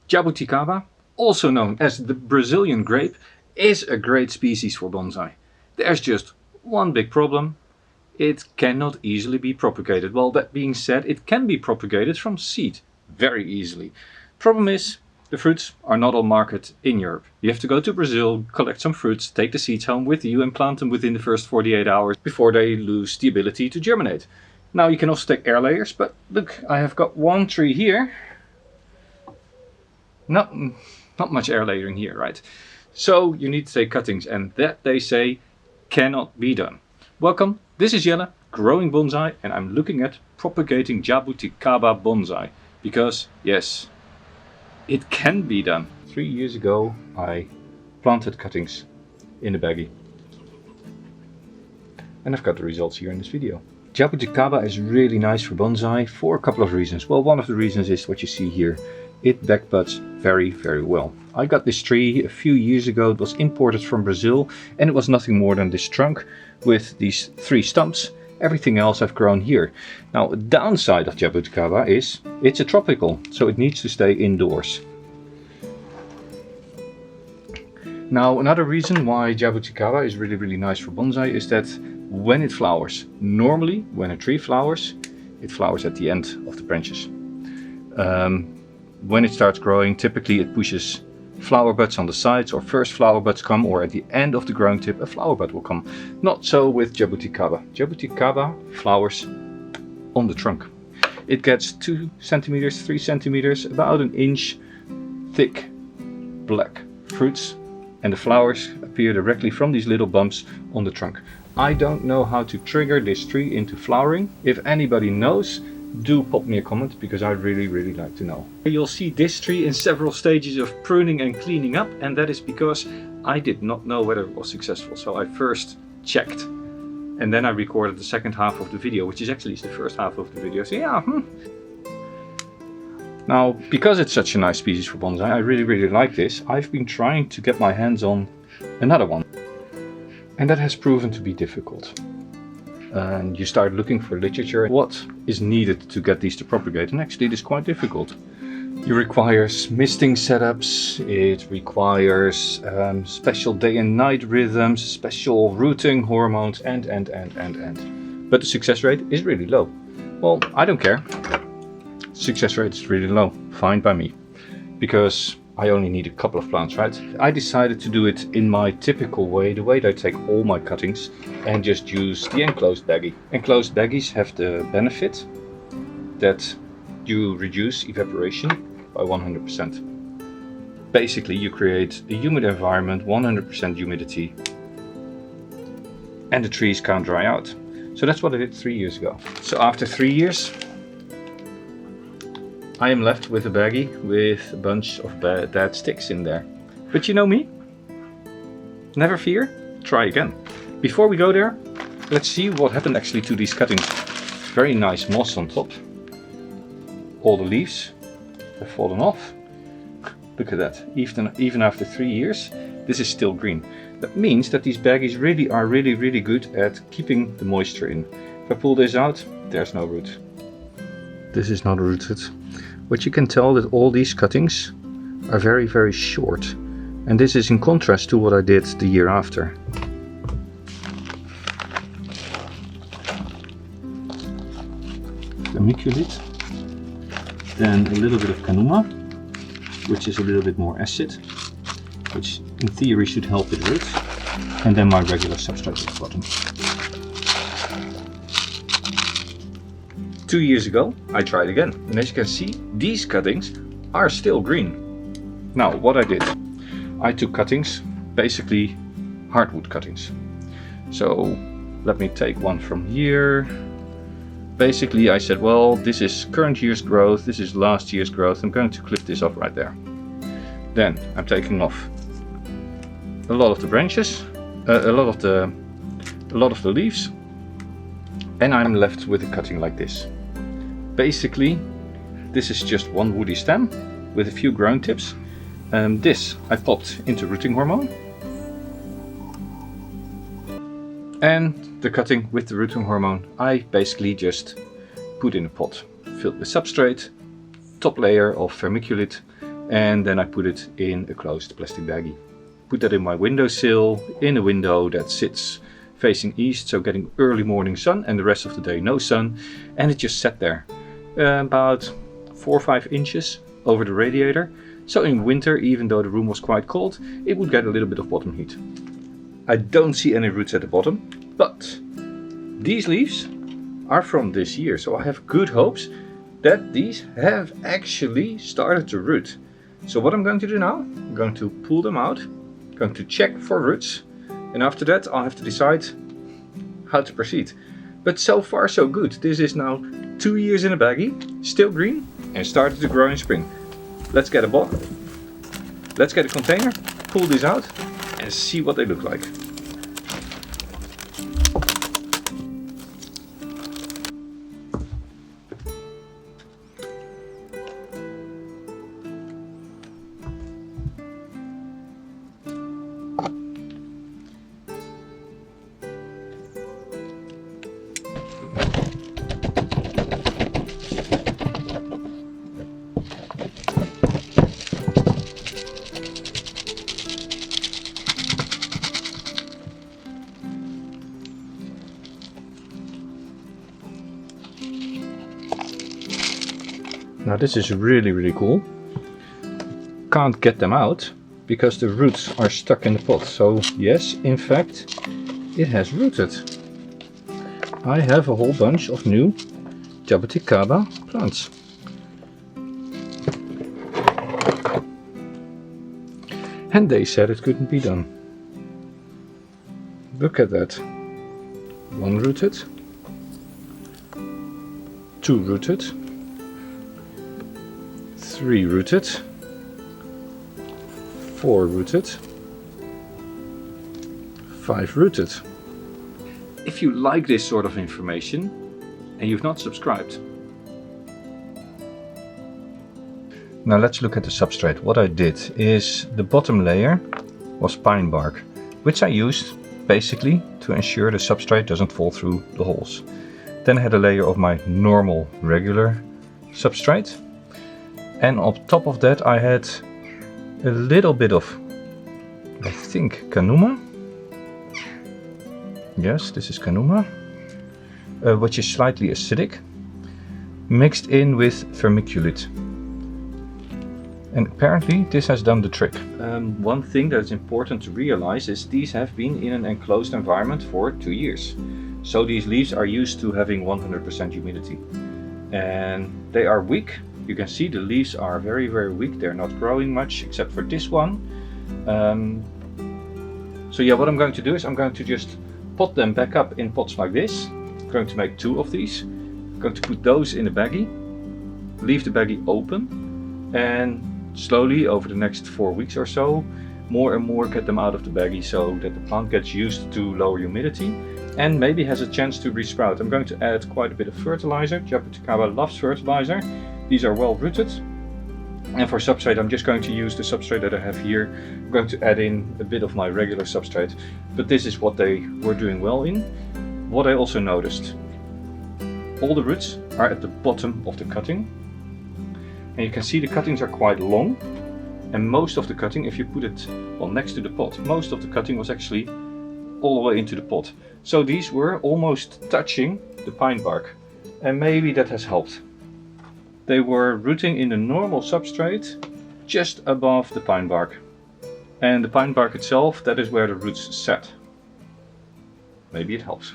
Jabuticaba, also known as the Brazilian grape, is a great species for bonsai. There's just one big problem. It cannot easily be propagated. Well, that being said, it can be propagated from seed very easily. Problem is, the fruits are not on market in Europe. You have to go to Brazil, collect some fruits, take the seeds home with you and plant them within the first 48 hours before they lose the ability to germinate. Now you can also take air layers, but look, I have got one tree here. Not much air layering here, right? So you need to take cuttings, and that, they say, cannot be done. Welcome, this is Jelle, growing bonsai, and I'm looking at Propagating Jabuticaba bonsai. Because, yes, it can be done. 3 years ago I planted cuttings in a baggie. And I've got the results here in this video. Jabuticaba is really nice for bonsai for a couple of reasons. Well, one of the reasons is what you see here. It backbuds very, very well. I got this tree a few years ago. It was imported from Brazil, and it was nothing more than this trunk with these 3 stumps. Everything else I've grown here. Now, the downside of Jabuticaba is it's a tropical, so it needs to stay indoors. Now, another reason why Jabuticaba is really, really nice for bonsai is that when it flowers, normally when a tree flowers, it flowers at the end of the branches. When it starts growing, typically it pushes flower buds on the sides, or first flower buds come, or at the end of the growing tip a flower bud will come. Not so with Jabuticaba. Jabuticaba flowers on the trunk. It gets 2 centimeters, 3 centimeters, about an inch thick black fruits, and the flowers appear directly from these little bumps on the trunk. I don't know how to trigger this tree into flowering. If anybody knows, do pop me a comment, because I'd really, really like to know. You'll see this tree in several stages of pruning and cleaning up, and that is because I did not know whether it was successful. So I first checked, and then I recorded the second half of the video, which is actually the first half of the video. So yeah. Now, because it's such a nice species for bonsai, I really, really like this. I've been trying to get my hands on another one, and that has proven to be difficult. And you start looking for literature, what is needed to get these to propagate, and actually it is quite difficult. It requires misting setups, it requires special day and night rhythms, special rooting hormones, and. But the success rate is really low. Well, I don't care. Success rate is really low, fine by me. Because I only need a couple of plants, right? I decided to do it in my typical way, the way that I take all my cuttings and just use the enclosed baggie. Enclosed baggies have the benefit that you reduce evaporation by 100%. Basically, you create a humid environment, 100% humidity, and the trees can't dry out. So that's what I did 3 years ago. So after 3 years, I am left with a baggie with a bunch of dead sticks in there. But you know me? Never fear, try again. Before we go there, let's see what happened actually to these cuttings. Very nice moss on top. All the leaves have fallen off. Look at that, even after 3 years, this is still green. That means that these baggies really are really good at keeping the moisture in. If I pull this out, there's no root. This is not rooted. But you can tell that all these cuttings are very short. And this is in contrast to what I did the year after. Vermiculite, then a little bit of Kanuma, which is a little bit more acid, which in theory should help with roots, and then my regular substrate at the bottom. 2 years ago I tried again, and as you can see, these cuttings are still green. Now what I did, I took cuttings, basically hardwood cuttings. So let me take one from here. Basically I said, well, this is current year's growth, this is last year's growth, I'm going to clip this off right there. Then I'm taking off a lot of the branches, a lot of the leaves, and I'm left with a cutting like this. Basically, this is just one woody stem with a few growing tips. This I popped into rooting hormone. And the cutting with the rooting hormone, I basically just put in a pot filled with substrate, top layer of vermiculite, and then I put it in a closed plastic baggie. Put that in my windowsill, in a window that sits facing east, so getting early morning sun, and the rest of the day no sun, and it just sat there about 4 or 5 inches over the radiator. So in winter, even though the room was quite cold, it would get a little bit of bottom heat. I don't see any roots at the bottom, but these leaves are from this year, so I have good hopes that these have actually started to root. So what I'm going to do now, I'm going to pull them out, going to check for roots, and after that I'll have to decide how to proceed. But so far so good. This is now 2 years in a baggie, still green, and started to grow in spring. Let's get a bottle, let's get a container, pull these out and see what they look like. Now this is really cool. Can't get them out because the roots are stuck in the pot. So yes, in fact, it has rooted. I have a whole bunch of new Jabuticaba plants. And they said it couldn't be done. Look at that. 1 rooted, 2 rooted, 3 rooted, 4 rooted, 5 rooted. If you like this sort of information and you've not subscribed. Now let's look at the substrate. What I did is the bottom layer was pine bark, which I used basically to ensure the substrate doesn't fall through the holes. Then I had a layer of my normal regular substrate. And on top of that I had a little bit of, I think, Kanuma. Yes, this is Kanuma, which is slightly acidic, mixed in with vermiculite. And apparently this has done the trick. One thing that is important to realize is these have been in an enclosed environment for 2 years. So these leaves are used to having 100% humidity. And they are weak. You can see the leaves are very weak. They're not growing much except for this one. So yeah, what I'm going to do is I'm going to just pot them back up in pots like this. I'm going to make 2 of these. I'm going to put those in a baggie, leave the baggie open, and slowly over the next 4 weeks or so, more and more get them out of the baggie so that the plant gets used to lower humidity and maybe has a chance to resprout. I'm going to add quite a bit of fertilizer. Jabuticaba loves fertilizer. These are well rooted. And for substrate, I'm just going to use the substrate that I have here. I'm going to add in a bit of my regular substrate, but this is what they were doing well in. What I also noticed, all the roots are at the bottom of the cutting. And you can see the cuttings are quite long, and most of the cutting, if you put it next to the pot, most of the cutting was actually all the way into the pot. So these were almost touching the pine bark, and maybe that has helped. They were rooting in the normal substrate just above the pine bark. And the pine bark itself, that is where the roots sat. Maybe it helps.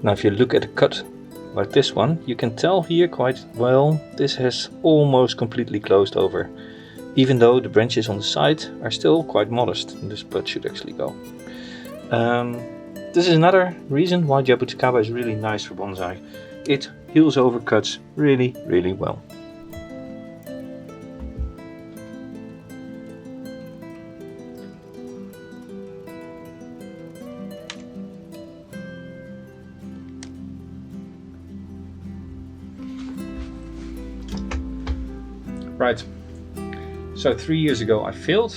Now if you look at a cut like this one, you can tell here quite well this has almost completely closed over. Even though the branches on the side are still quite modest, this bud should actually go. This is another reason why Jabuticaba is really nice for bonsai. It heals over cuts really, really well. Right, so 3 years ago I failed,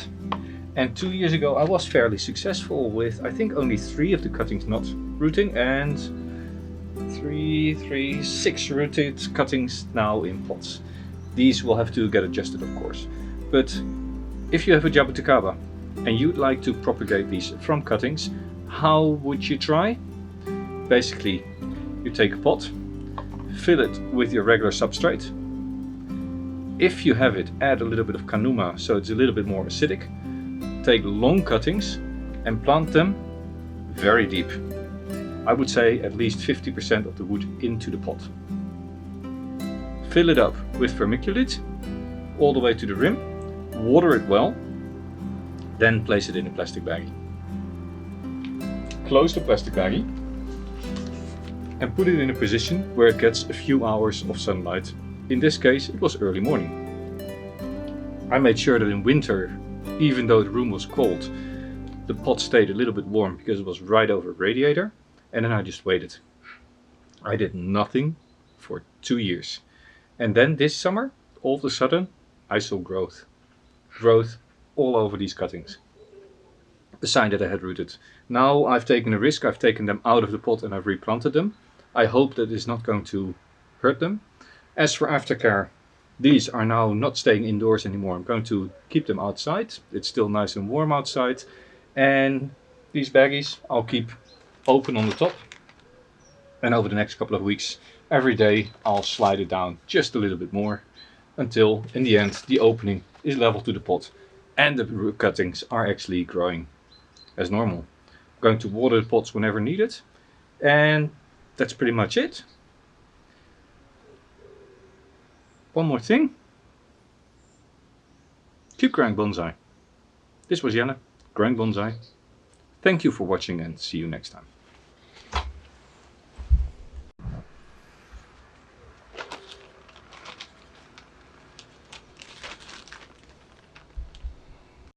and 2 years ago I was fairly successful with I think only 3 of the cuttings not rooting, and 6 rooted cuttings now in pots. These will have to get adjusted, of course, but if you have a Jabuticaba and you'd like to propagate these from cuttings, how would you try? Basically, you take a pot, fill it with your regular substrate. If you have it, add a little bit of kanuma so it's a little bit more acidic. Take long cuttings and plant them very deep. I would say at least 50% of the wood into the pot. Fill it up with vermiculite all the way to the rim, water it well, then place it in a plastic baggie. Close the plastic baggie and put it in a position where it gets a few hours of sunlight. In this case, it was early morning. I made sure that in winter, even though the room was cold, the pot stayed a little bit warm because it was right over a radiator, and then I just waited. I did nothing for 2 years. And then this summer, all of a sudden, I saw growth. Growth all over these cuttings. A sign that I had rooted. Now I've taken a risk, I've taken them out of the pot and I've replanted them. I hope that it's not going to hurt them. As for aftercare, these are now not staying indoors anymore. I'm going to keep them outside. It's still nice and warm outside. And these baggies I'll keep open on the top. And over the next couple of weeks, every day I'll slide it down just a little bit more until in the end the opening is level to the pot and the root cuttings are actually growing as normal. I'm going to water the pots whenever needed, and that's pretty much it. One more thing. Keep growing bonsai. This was Jelle, growing bonsai. Thank you for watching and see you next time.